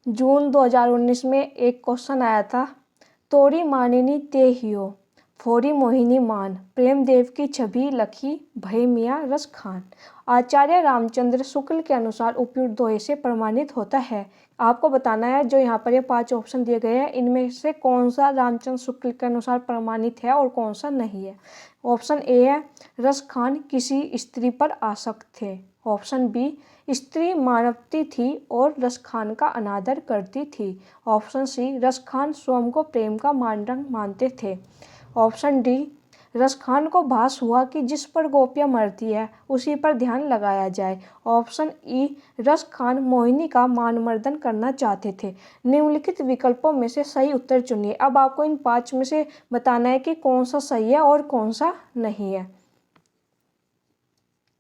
जून 2019 में एक क्वेश्चन आया था, तोरी मानिनी ते हियो फोरी मोहिनी मान, प्रेमदेव की छवि लखी भय मियाँ रस खान। आचार्य रामचंद्र शुक्ल के अनुसार उपयुक्त दोहे से प्रमाणित होता है। आपको बताना है जो यहाँ पर ये 5 ऑप्शन दिए गए हैं, इनमें से कौन सा रामचंद्र शुक्ल के अनुसार प्रमाणित है और कौन सा नहीं है। ऑप्शन ए है, रस खान किसी स्त्री पर आसक्त थे। ऑप्शन बी, स्त्री मानवती थी और रस खान का अनादर करती थी। ऑप्शन सी, रस खान स्वयं को प्रेम का मानदंड मानते थे। ऑप्शन डी, रस खान को भास हुआ कि जिस पर गोपियां मरती है उसी पर ध्यान लगाया जाए। ऑप्शन ई, रस खान मोहिनी का मानमर्दन करना चाहते थे। निम्नलिखित विकल्पों में से सही उत्तर चुनिए। अब आपको इन 5 में से बताना है कि कौन सा सही है और कौन सा नहीं है।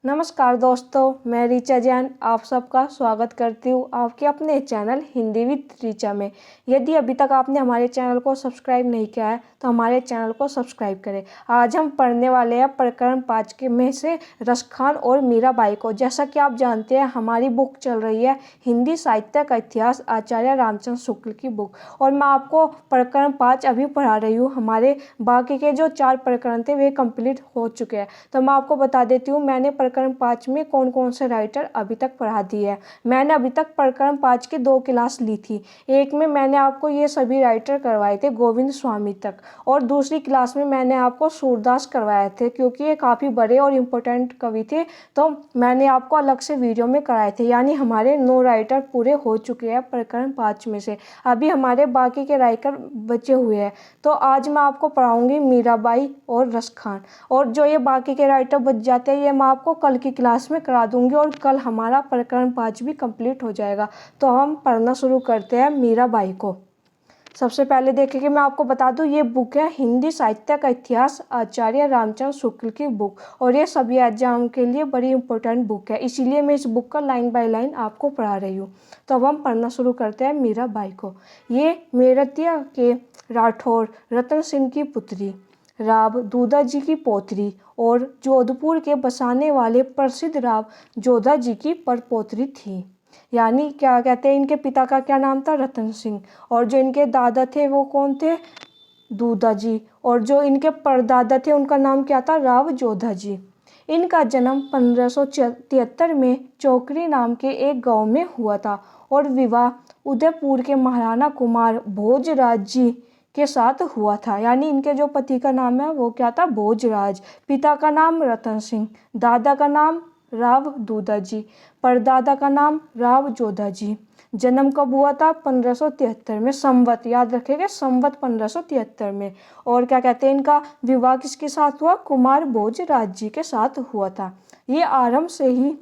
नमस्कार दोस्तों, मैं ऋचा जैन आप सबका स्वागत करती हूँ आपके अपने चैनल हिंदी विद ऋचा में। यदि अभी तक आपने हमारे चैनल को सब्सक्राइब नहीं किया है तो हमारे चैनल को सब्सक्राइब करें। आज हम पढ़ने वाले हैं प्रकरण 5 के में से रस खान और मीराबाई को। जैसा कि आप जानते हैं हमारी बुक चल रही है हिंदी साहित्य का इतिहास, आचार्य रामचंद्र शुक्ल की बुक, और मैं आपको प्रकरण 5 अभी पढ़ा रही हूँ। हमारे बाकी के जो 4 प्रकरण थे वे कंप्लीट हो चुके हैं। तो मैं आपको बता देती हूँ मैंने प्रकरण 5 में कौन कौन से राइटर अभी तक पढ़ा दिए हैं। मैंने अभी तक प्रकरण 5 की 2 क्लास ली थी। एक में मैंने आपको ये सभी राइटर करवाए थे गोविंद स्वामी तक, और दूसरी क्लास में मैंने आपको सूरदास करवाए थे क्योंकि ये काफ़ी बड़े और इम्पोर्टेंट कवि थे, तो मैंने आपको अलग से वीडियो में कराए थे। यानी हमारे 9 राइटर पूरे हो चुके हैं प्रकरण 5 में से। अभी हमारे बाकी के राइटर बचे हुए हैं। तो आज मैं आपको पढ़ाऊंगी मीराबाई और रस खान, और जो ये बाकी के राइटर बच जाते हैं ये मैं आपको कल की क्लास में करा दूंगी, और कल हमारा प्रकरण 5 भी कंप्लीट हो जाएगा। तो हम पढ़ना शुरू करते हैं मीराबाई को। सबसे पहले देखेंगे, मैं आपको बता दूं ये बुक है हिंदी साहित्य का इतिहास, आचार्य रामचंद्र शुक्ल की बुक, और ये सभी एग्जाम के लिए बड़ी इंपॉर्टेंट बुक है, इसीलिए मैं इस बुक का लाइन बाय लाइन आपको पढ़ा रही हूँ। तो अब हम पढ़ना शुरू करते हैं मीराबाई को। ये मेरठिया के राठौर रतन सिंह की पुत्री, राव दूधा जी की पौत्री और जोधपुर के बसाने वाले प्रसिद्ध राव जोधा जी की परपौत्री थी। यानी क्या कहते हैं, इनके पिता का क्या नाम था, रतन सिंह, और जो इनके दादा थे वो कौन थे, दूधा जी, और जो इनके परदादा थे उनका नाम क्या था, राव जोधा जी। इनका जन्म 1573 में चौकरी नाम के एक गांव में हुआ था, और विवाह उदयपुर के महाराणा कुमार भोजराज जी के साथ हुआ था। यानी इनके जो पति का नाम है वो क्या था, भोजराज। पिता का नाम रतन सिंह, दादा का नाम राव दूधा जी, परदादा का नाम राव जोधा जी। जन्म कब हुआ था, 1573 में, संवत याद रखेंगे, संवत 1573 में। और क्या कहते हैं, इनका विवाह किसके साथ हुआ, कुमार भोजराज जी के साथ हुआ था। ये आरंभ से ही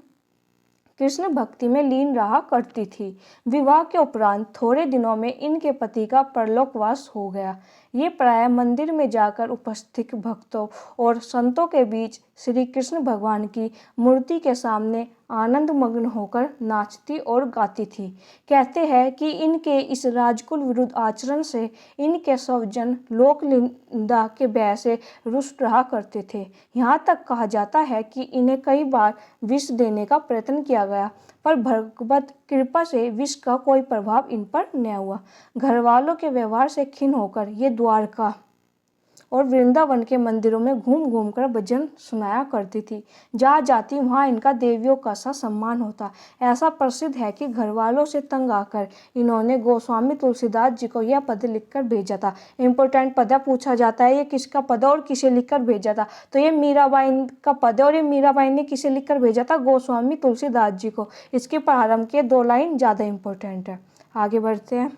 कृष्ण भक्ति में लीन रहा करती थी। विवाह के उपरांत थोड़े दिनों में इनके पति का परलोकवास हो गया। ये प्रायः मंदिर में जाकर उपस्थित भक्तों और संतों के बीच श्री कृष्ण भगवान की मूर्ति के सामने आनंद मग्न होकर नाचती और गाती थी। कहते हैं कि इनके इस राजकुल विरुद्ध आचरण से इनके स्वजन लोक निंदा के भय से रुष्ट रहा करते थे। यहाँ तक कहा जाता है कि इन्हें कई बार विष देने का प्रयत्न किया गया, पर भगवत कृपा से विष का कोई प्रभाव इन पर न हुआ। घर वालों के व्यवहार से खिन्न होकर ये द्वारका और वृंदावन के मंदिरों में घूम घूम कर भजन सुनाया करती थी। जहाँ जाती वहाँ इनका देवियों का सा सम्मान होता। ऐसा प्रसिद्ध है कि घर वालों से तंग आकर इन्होंने गोस्वामी तुलसीदास जी को यह पद लिखकर भेजा था। इम्पोर्टेंट पद पूछा जाता है ये किसका पद और किसे लिखकर भेजा था, तो ये मीराबाई का पद है, और ये मीराबाई ने किसे लिखकर भेजा था, गोस्वामी तुलसीदास जी को। इसके प्रारंभ के 2 लाइन ज़्यादा इंपॉर्टेंट है। आगे बढ़ते हैं।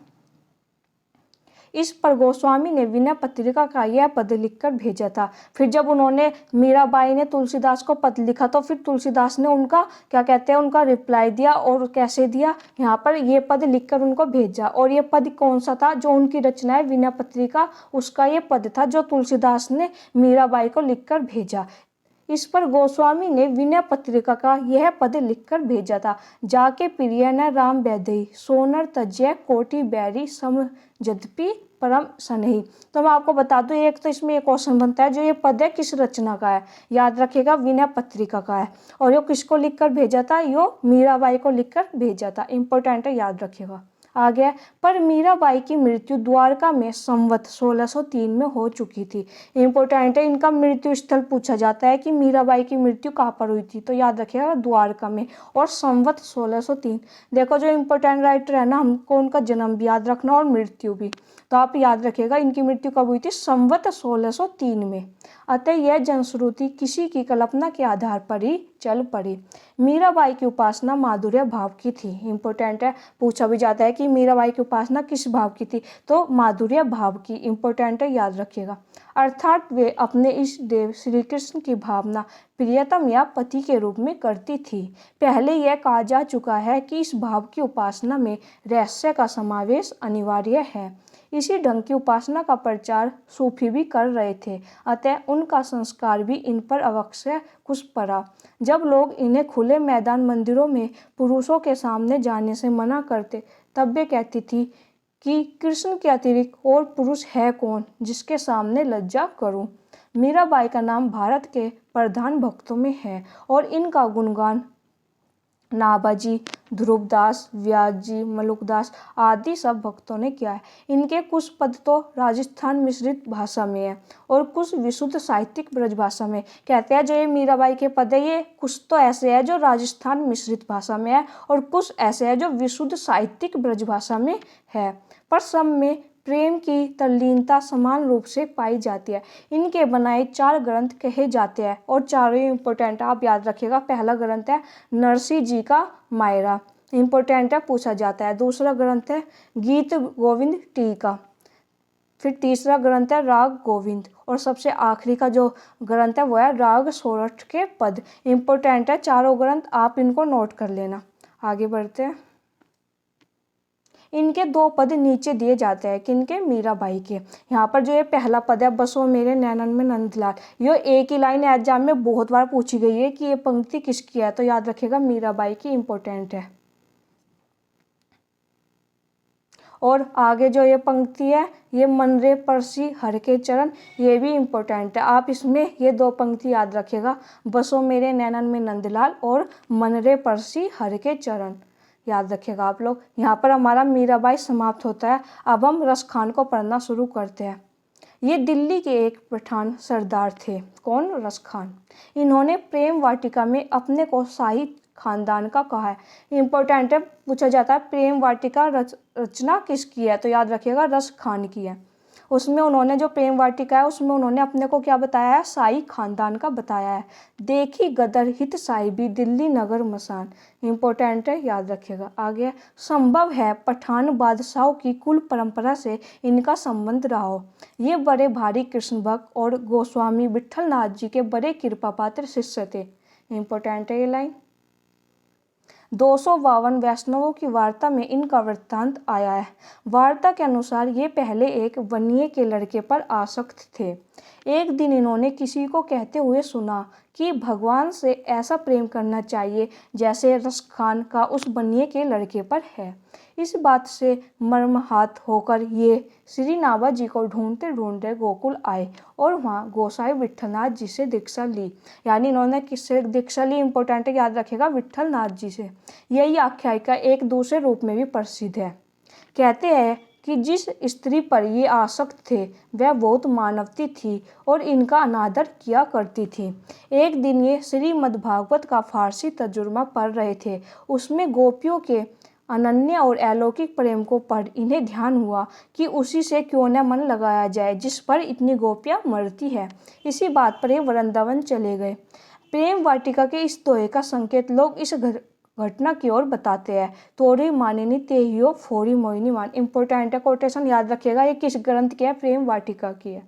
इस पर गोस्वामी ने विनय पत्रिका का यह पद लिखकर भेजा था। फिर जब उन्होंने मीराबाई ने तुलसीदास को पद लिखा तो फिर तुलसीदास ने उनका क्या कहते हैं, उनका रिप्लाई दिया, और कैसे दिया, यहाँ पर ये पद लिखकर उनको भेजा। और ये पद कौन सा था, जो उनकी रचना है विनय पत्रिका, उसका ये पद था जो तुलसीदास ने मीराबाई को लिखकर भेजा। इस पर गोस्वामी ने विनय पत्रिका का यह पद लिखकर भेजा था, जाके प्रिय न राम वैदेही सोनर तज्य कोटि बैरी सम यद्यपि परम सनही। तो मैं आपको बता दूं, एक तो इसमें एक क्वेश्चन बनता है जो ये पद है किस रचना का है, याद रखिएगा विनय पत्रिका का है, और यो किसको लिखकर भेजा था, यो मीराबाई को लिखकर भेजा था। इंपॉर्टेंट है, याद रखिएगा। आगे, पर मीराबाई की मृत्यु द्वारका में संवत 1603 में हो चुकी थी। इंपॉर्टेंट है, इनका मृत्यु स्थल पूछा जाता है कि मीराबाई की मृत्यु कहाँ पर हुई थी, तो याद रखिएगा द्वारका में, और संवत 1603। देखो जो इंपॉर्टेंट राइटर है ना, हमको उनका जन्म भी याद रखना और मृत्यु भी, तो आप याद रखिएगा इनकी मृत्यु कब हुई थी, संवत 1603 में। अतः यह जनश्रुति किसी की कल्पना के आधार पर ही चल पड़ी। मीराबाई की उपासना माधुर्य भाव की थी। इंपॉर्टेंट है, पूछा भी जाता है कि मीराबाई की उपासना किस भाव की थी, तो माधुर्य भाव की। इंपॉर्टेंट है, याद रखिएगा। अर्थात वे अपने इष्ट देव श्री कृष्ण की भावना प्रियतम या पति के रूप में करती थी। पहले यह कहा जा चुका है कि इस भाव की उपासना में रहस्य का समावेश अनिवार्य है। इसी ढंग की उपासना का प्रचार सूफी भी कर रहे थे, अतः उनका संस्कार भी इन पर अवश्य कुछ पड़ा। जब लोग इन्हें खुले मैदान मंदिरों में पुरुषों के सामने जाने से मना करते, तब वे कहती थी कि कृष्ण के अतिरिक्त और पुरुष है कौन जिसके सामने लज्जा करूं। मीराबाई का नाम भारत के प्रधान भक्तों में है और इनका गुणगान नाभाजी, ध्रुवदास, व्यास जी, मलुकदास आदि सब भक्तों ने किया है। इनके कुछ पद तो राजस्थान मिश्रित भाषा में है और कुछ विशुद्ध साहित्यिक ब्रज भाषा में। कहते हैं जो ये मीराबाई के पद है, ये कुछ तो ऐसे है जो राजस्थान मिश्रित भाषा में है और कुछ ऐसे है जो विशुद्ध साहित्यिक ब्रज भाषा में है, पर सब में प्रेम की तल्लीनता समान रूप से पाई जाती है। इनके बनाए 4 ग्रंथ कहे जाते हैं और चारों इंपॉर्टेंट आप याद रखिएगा। पहला ग्रंथ है नरसिंह जी का मायरा, इंपॉर्टेंट है, पूछा जाता है। दूसरा ग्रंथ है गीत गोविंद टीका, फिर तीसरा ग्रंथ है राग गोविंद, और सबसे आखिरी का जो ग्रंथ है वो है राग सोरठ के पद। इंपॉर्टेंट है चारों ग्रंथ, आप इनको नोट कर लेना। आगे बढ़ते हैं। इनके 2 पद नीचे दिए जाते हैं, किनके, मीराबाई के। यहाँ पर जो ये पहला पद है, बसो मेरे नैनन में नंदलाल, ये एक ही लाइन एग्जाम में बहुत बार पूछी गई है कि ये पंक्ति किसकी है, तो याद रखिएगा मीराबाई की, इंपॉर्टेंट है। और आगे जो ये पंक्ति है, ये मन रे परसी हर के चरण, ये भी इंपॉर्टेंट है। आप इसमें ये 2 पंक्ति याद रखिएगा, बसो मेरे नैनन में नंदलाल और मन रे परसी हर के चरण, याद रखिएगा आप लोग। यहाँ पर हमारा मीराबाई समाप्त होता है। अब हम रसखान को पढ़ना शुरू करते हैं। ये दिल्ली के एक पठान सरदार थे। कौन, रसखान। इन्होंने प्रेम वाटिका में अपने को शाही खानदान का कहा है। इंपॉर्टेंट है, पूछा जाता है प्रेम वाटिका रचना किसकी है, तो याद रखिएगा रसखान की है। उसमें उन्होंने जो प्रेम वाटिका है उसमें उन्होंने अपने को क्या बताया है, शाही खानदान का बताया है। देखी गदर हित साहिबी दिल्ली नगर मसान, इंपॉर्टेंट है, याद रखिएगा। आगे, संभव है पठान बादशाहों की कुल परंपरा से इनका संबंध रहा हो। ये बड़े भारी कृष्ण भक्त और गोस्वामी विट्ठलनाथ जी के बड़े कृपा पात्र शिष्य थे। इंपॉर्टेंट है ये लाइन। 252 वैष्णवों की वार्ता में इनका वृत्तांत आया है। वार्ता के अनुसार ये पहले एक वन्य के लड़के पर आसक्त थे। एक दिन इन्होंने किसी को कहते हुए सुना कि भगवान से ऐसा प्रेम करना चाहिए जैसे रसखान का उस वन्य के लड़के पर है। इस बात से मर्माहत होकर ये श्री नाभा जी को ढूंढते ढूंढते गोकुल आए और वहाँ गोसाई विट्ठलनाथ जी से दीक्षा ली। यानी इन्होंने किससे दीक्षा ली, इंपॉर्टेंट है, याद रखिएगा, विट्ठलनाथ जी से। यही आख्यायिका एक दूसरे रूप में भी प्रसिद्ध है। कहते हैं कि जिस स्त्री पर ये आसक्त थे वह बहुत मानवती थी और इनका अनादर किया करती थी। एक दिन ये श्रीमद्भागवत का फारसी तर्जुमा पढ़ रहे थे। उसमें गोपियों के अनन्य और अलौकिक प्रेम को पढ़ इन्हें ध्यान हुआ कि उसी से क्यों न मन लगाया जाए जिस पर इतनी गोपियाँ मरती है। इसी बात पर ये वृंदावन चले गए। प्रेम वाटिका के इस दोहे का संकेत लोग इस घटना की ओर बताते हैं। तोरी मानिनी तेहियो फोरी मोहिनी मान, इंपॉर्टेंट है, कोटेशन याद रखिएगा। ये किस ग्रंथ की है, प्रेम वाटिका की है।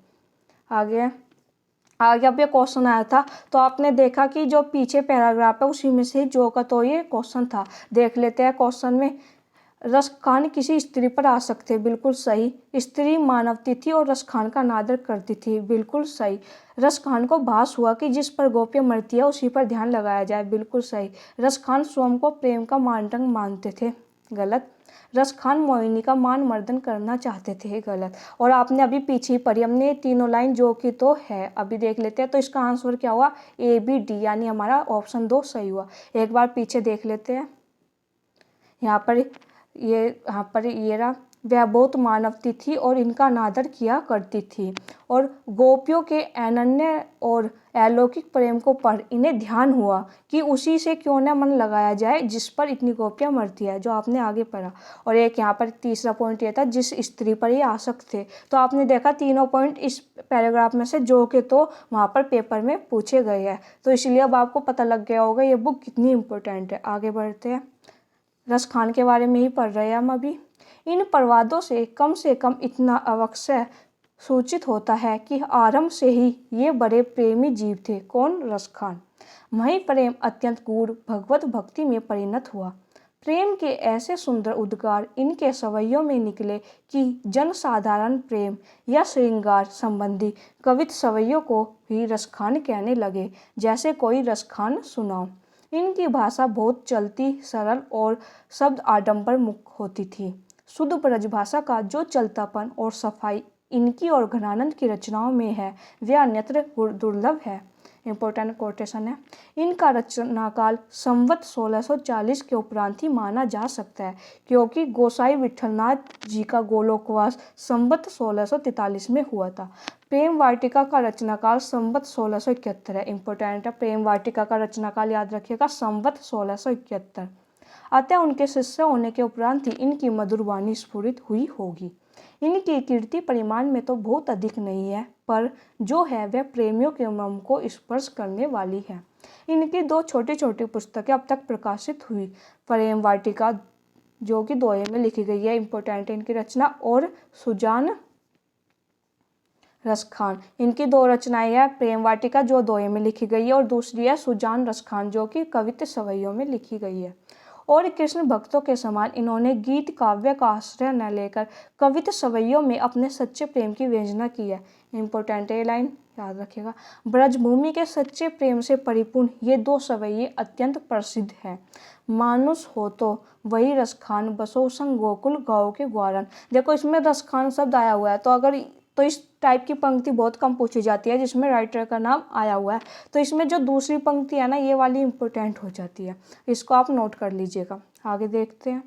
आगे अब ये क्वेश्चन आया था तो आपने देखा कि जो पीछे पैराग्राफ है उसी में से जो का तो ये क्वेश्चन था। देख लेते हैं क्वेश्चन में। रसखान किसी स्त्री पर आसक्त थे, बिल्कुल सही। स्त्री मानवती थी और रसखान का अनादर करती थी, बिल्कुल सही। रसखान को भास हुआ कि जिस पर गोपियाँ मरती है उसी पर ध्यान लगाया जाए, बिल्कुल सही। रसखान स्वयं को प्रेम का मानदंड मानते थे, गलत। रसखान मोहिनी का मान मर्दन करना चाहते थे, गलत। और आपने अभी पीछे ही पढ़ी हमने तीनों लाइन जो कि तो है, अभी देख लेते हैं। तो इसका आंसर क्या हुआ, ए बी डी, यानी हमारा ऑप्शन 2 सही हुआ। एक बार पीछे देख लेते हैं। यहाँ पर ये यहाँ पर ये रहा, वह बहुत मानवती थी और इनका अनादर किया करती थी। और गोपियों के अनन्य और अलौकिक प्रेम को पढ़ इन्हें ध्यान हुआ कि उसी से क्यों न मन लगाया जाए जिस पर इतनी गोपियाँ मरती है, जो आपने आगे पढ़ा। और एक यहाँ पर तीसरा पॉइंट ये था, जिस स्त्री पर ये आसक्त थे। तो आपने देखा तीनों पॉइंट इस पैराग्राफ में से जो के तो वहाँ पर पेपर में पूछे गए हैं, तो इसलिए अब आपको पता लग गया होगा ये बुक कितनी इम्पोर्टेंट है। आगे बढ़ते हैं, रस खान के बारे में ही पढ़ रहे हैं हम अभी। इन प्रवादों से कम इतना अवश्य सूचित होता है कि आरंभ से ही ये बड़े प्रेमी जीव थे। कौन? रस खान। वही प्रेम अत्यंत गूढ़ भगवत भक्ति में परिणत हुआ। प्रेम के ऐसे सुंदर उद्गार इनके सवैयों में निकले कि जनसाधारण प्रेम या श्रृंगार संबंधी कवित सवैयों को भी रसखान कहने लगे, जैसे कोई रसखान सुनाओ। इनकी भाषा बहुत चलती, सरल और शब्द आडंबर मुक्त होती थी। शुद्ध ब्रजभाषा का जो चलतापन और सफाई इनकी और घनानंद की रचनाओं में है, वह अन्यत्र दुर्लभ है। इम्पोर्टेंट कोटेशन है। इनका रचनाकाल संवत 1640 के उपरांत ही माना जा सकता है, क्योंकि गोसाई विठलनाथ जी का गोलोकवास संवत 1643 में हुआ था। प्रेम वाटिका का रचनाकाल संवत 1671 है। इम्पोर्टेंट है, प्रेम वाटिका का रचनाकाल याद रखिएगा, संवत 1671। अतः उनके शिष्य होने के उपरांत ही इनकी मधुर वाणी स्फुरित हुई होगी। इनकी कीर्ति परिमाण में तो बहुत अधिक नहीं है, पर जो है वह प्रेमियों के मन को स्पर्श करने वाली है। इनकी दो छोटी छोटी पुस्तकें अब तक प्रकाशित हुई, प्रेम वाटिका जो कि दोहे में लिखी गई है, इम्पोर्टेंट इनकी रचना, और सुजान रसखान। इनकी दो रचनाएं हैं, प्रेम वाटिका जो दोहे में लिखी गई है और दूसरी है सुजान रसखान जो कि कवित सवैयों में लिखी गई है। और कृष्ण भक्तों के समान इन्होंने गीत काव्य का आश्रय न लेकर कवित सवैयों में अपने सच्चे प्रेम की व्यंजना की है। इम्पोर्टेंट ये लाइन याद रखिएगा। ब्रजभूमि के सच्चे प्रेम से परिपूर्ण ये दो सवैये अत्यंत प्रसिद्ध हैं। मानुष हो तो वही रसखान, बसो संग गोकुल गाँव के ग्वारन। देखो इसमें रसखान शब्द आया हुआ है, तो इस टाइप की पंक्ति बहुत कम पूछी जाती है जिसमें राइटर का नाम आया हुआ है। तो इसमें जो दूसरी पंक्ति है ना, ये वाली इम्पोर्टेंट हो जाती है, इसको आप नोट कर लीजिएगा। आगे देखते हैं।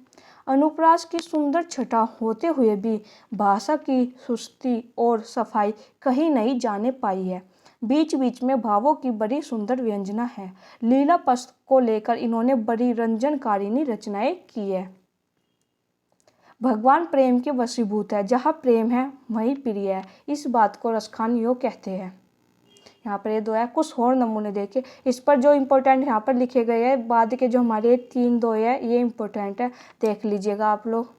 अनुप्रास की सुंदर छटा होते हुए भी भाषा की सुस्ती और सफाई कहीं नहीं जाने पाई है। बीच बीच में भावों की बड़ी सुंदर व्यंजना है। लीला पस्त को लेकर इन्होंने बड़ी रंजनकारिणी रचनाएं की है। भगवान प्रेम के वशीभूत है, जहाँ प्रेम है वहीं प्रिय है, इस बात को रसखान योग कहते हैं। यहाँ पर ये दो है, कुछ और नमूने देखिए। इस पर जो इम्पोर्टेंट यहाँ पर लिखे गए हैं, बाद के जो हमारे 3 दोहे है ये इम्पोर्टेंट है, देख लीजिएगा आप लोग।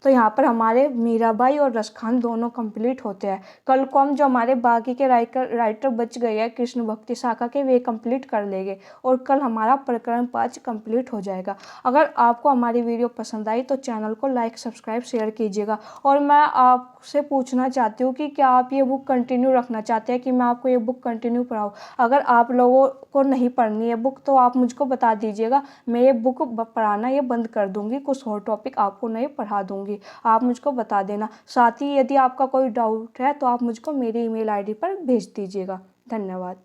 तो यहाँ पर हमारे मीराबाई और रसखान दोनों कंप्लीट होते हैं। कल को हम जो हमारे बाकी के राइटर बच गए हैं कृष्ण भक्ति शाखा के, वे कंप्लीट कर लेंगे और कल हमारा प्रकरण 5 कंप्लीट हो जाएगा। अगर आपको हमारी वीडियो पसंद आई तो चैनल को लाइक, सब्सक्राइब, शेयर कीजिएगा। और मैं आपसे पूछना चाहती हूँ कि क्या आप ये बुक कंटिन्यू रखना चाहते हैं कि मैं आपको ये बुक कंटिन्यू पढ़ाऊँ। अगर आप लोगों को नहीं पढ़नी है बुक तो आप मुझको बता दीजिएगा, मैं ये बुक पढ़ाना ये बंद कर दूँगी, कुछ और टॉपिक आपको नहीं पढ़ा दूँगी। आप मुझको बता देना। साथ ही यदि आपका कोई डाउट है तो आप मुझको मेरी ईमेल आईडी पर भेज दीजिएगा। धन्यवाद।